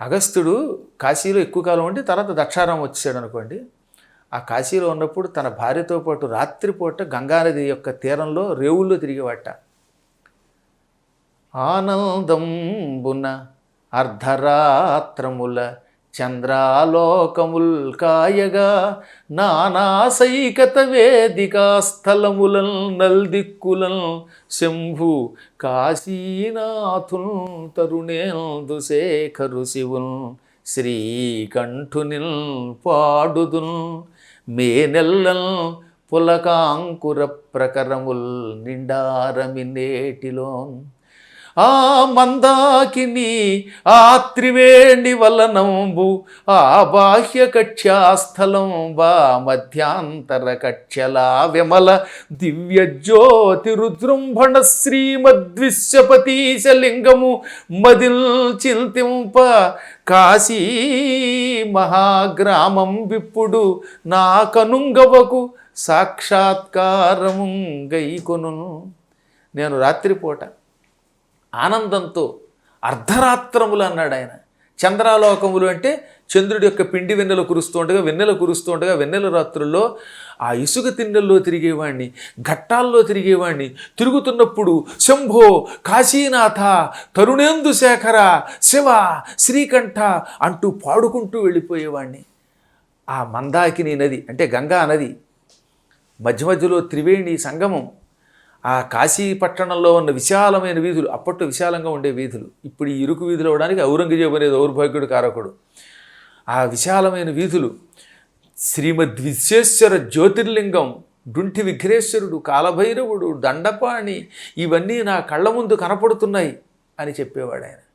అగస్త్యుడు కాశీలో ఎక్కువ కాలం ఉండి తర్వాత దక్షారామం వచ్చాడు అనుకోండి. ఆ కాశీలో ఉన్నప్పుడు తన భార్యతో పాటు రాత్రిపూట గంగానది యొక్క తీరంలో రేవుల్లో తిరిగేవాట. ఆనందంబున అర్ధరాత్రముల చంద్రాలోకముల్ కాయగా నానాసైకత వేదికా స్థలములన్ నల్దిక్కులన్ శంభు కాశీనాథున్ తరుణేందు శేఖరు శివున్ శ్రీకంఠునిల్ పాడుదున్ మేనెల్లన్ పులకాంకుర ప్రకరముల్ నిండారమి నేటిలోన్ ఆ మందాకిని ఆ త్రివేణి వలనంబు ఆ బాహ్య కక్ష్యాస్థలం బా మధ్యాంతర కక్ష్యలా విమల దివ్య జ్యోతి రుద్రంభణ శ్రీమద్విశ్వపతీశలింగము మదిల్ చింతింప కాశీ మహాగ్రామం విప్పుడు నా కనుంగవకు సాక్షాత్కారము గైకొను. నేను రాత్రిపూట ఆనందంతో అర్ధరాత్రములు అన్నాడు ఆయన. చంద్రాలోకములు అంటే చంద్రుడి యొక్క పిండి వెన్నెల కురుస్తుండగా వెన్నెల రాత్రుల్లో ఆ ఇసుక తిన్నెల్లో తిరిగేవాణ్ణి, ఘట్టాల్లో తిరిగేవాణ్ణి. తిరుగుతున్నప్పుడు శంభో కాశీనాథ తరుణేందు శేఖర శివ శ్రీకంఠ అంటూ పాడుకుంటూ వెళ్ళిపోయేవాణ్ణి. ఆ మందాకిని నది అంటే గంగా నది మధ్య మధ్యలో త్రివేణి సంగమం, ఆ కాశీ పట్టణంలో ఉన్న విశాలమైన వీధులు, అప్పట్లో విశాలంగా ఉండే వీధులు, ఇప్పుడు ఈ ఇరుకు వీధులు అవడానికి ఔరంగజేబు అనే దౌర్భాగ్యుడు కారకుడు. ఆ విశాలమైన వీధులు, శ్రీమద్ విశ్వేశ్వర జ్యోతిర్లింగం, డుంఠి విఘ్నేశ్వరుడు, కాలభైరవుడు, దండపాణి, ఇవన్నీ నా కళ్ళ ముందు కనపడుతున్నాయి అని చెప్పేవాడు ఆయన.